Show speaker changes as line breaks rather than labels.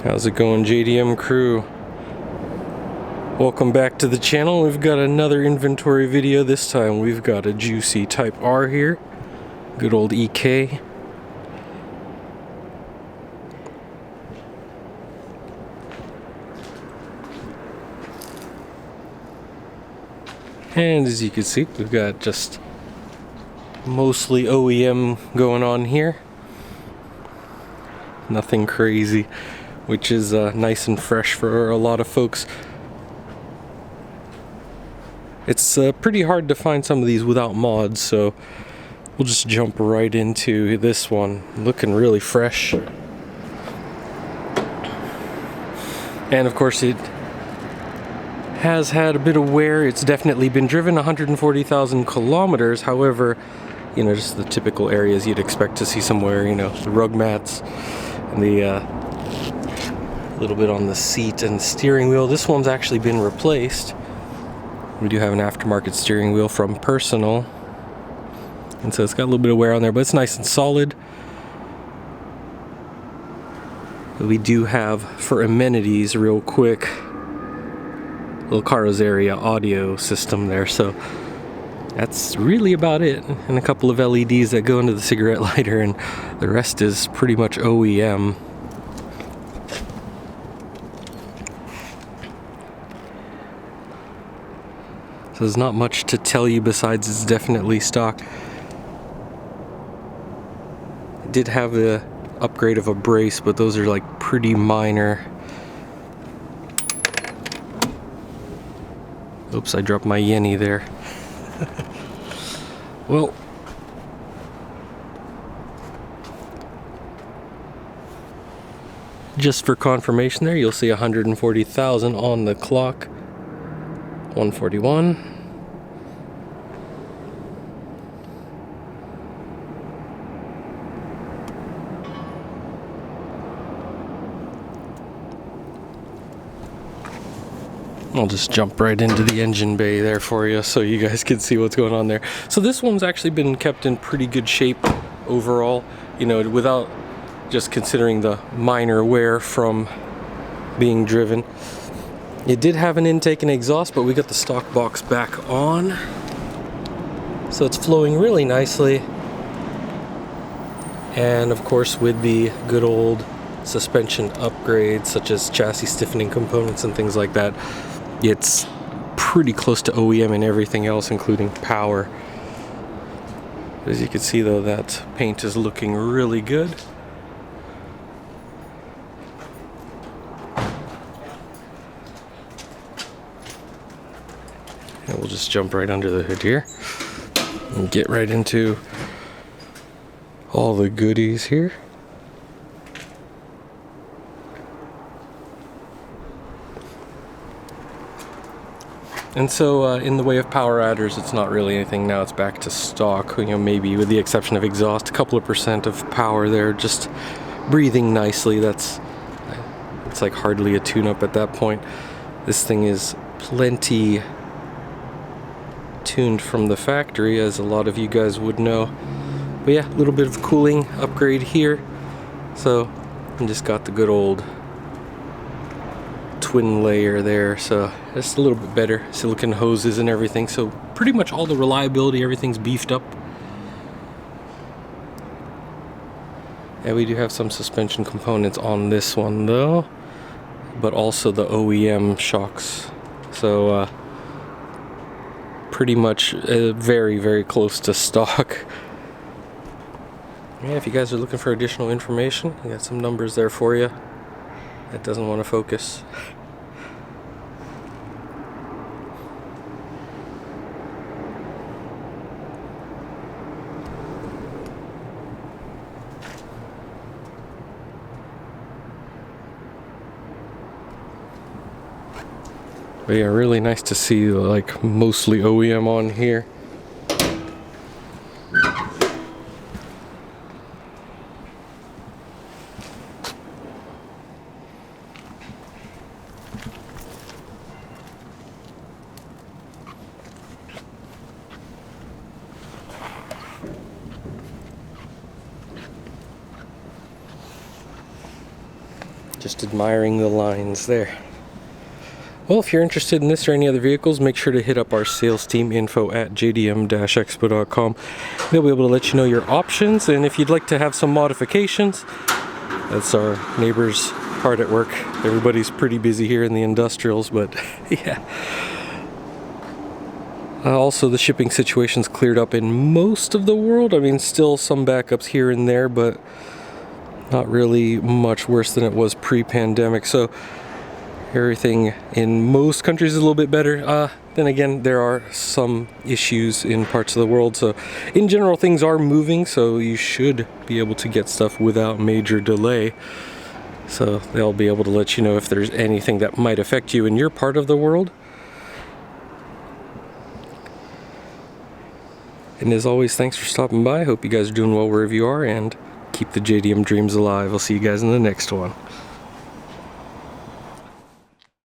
How's it going, JDM crew? Welcome back to the channel. We've got another inventory video. This time we've got a juicy Type R here. Good old EK. And as you can see, we've got just mostly OEM going on here. Nothing crazy, which is nice and fresh for a lot of folks. It's pretty hard to find some of these without mods, so we'll just jump right into this one. Looking really fresh. And of course it has had a bit of wear. It's definitely been driven 140,000 kilometers. However, you know, just the typical areas you'd expect to see somewhere, you know, the rug mats and the little bit on the seat and steering wheel. This one's actually been replaced. We do have an aftermarket steering wheel from Personal, and so it's got a little bit of wear on there, but it's nice and solid. We do have, for amenities, real quick, little Carros area audio system there, so that's really about it. And a couple of LEDs that go into the cigarette lighter, and the rest is pretty much OEM. So there's not much to tell you besides it's definitely stock. It did have the upgrade of a brace, but those are like pretty minor. Oops, I dropped my Yenny there. Well, just for confirmation there, you'll see 140,000 on the clock. 141. I'll just jump right into the engine bay there for you so you guys can see what's going on there. So this one's actually been kept in pretty good shape overall, you know, without just considering the minor wear from being driven. It did have an intake and exhaust, but we got the stock box back on, so it's flowing really nicely. And of course, with the good old suspension upgrades such as chassis stiffening components and things like that, it's pretty close to OEM and everything else, including power. As you can see though, that paint is looking really good. And we'll just jump right under the hood here and get right into all the goodies here. And so in the way of power adders, it's not really anything now. It's back to stock, you know, maybe with the exception of exhaust, a couple of percent of power there, just breathing nicely. It's like hardly a tune-up at that point. This thing is plenty tuned from the factory, as a lot of you guys would know. But yeah, a little bit of cooling upgrade here. So I just got the good old twin layer there, so just a little bit better. Silicone hoses and everything, so pretty much all the reliability, everything's beefed up. And we do have some suspension components on this one though, but also the OEM shocks. So pretty much very, very close to stock. Yeah, if you guys are looking for additional information, I got some numbers there for you. That doesn't want to focus. But yeah, really nice to see like mostly OEM on here. Just admiring the lines there. Well, if you're interested in this or any other vehicles, make sure to hit up our sales team, info@jdm-expo.com. They'll be able to let you know your options, and if you'd like to have some modifications, that's our neighbors hard at work. Everybody's pretty busy here in the industrials, but yeah. Also, the shipping situation's cleared up in most of the world. I mean, still some backups here and there, but not really much worse than it was pre-pandemic. So everything in most countries is a little bit better. Then again, there are some issues in parts of the world. So in general, things are moving, so you should be able to get stuff without major delay. So they'll be able to let you know if there's anything that might affect you in your part of the world. And as always, thanks for stopping by. Hope you guys are doing well wherever you are, and keep the JDM dreams alive. I'll see you guys in the next one.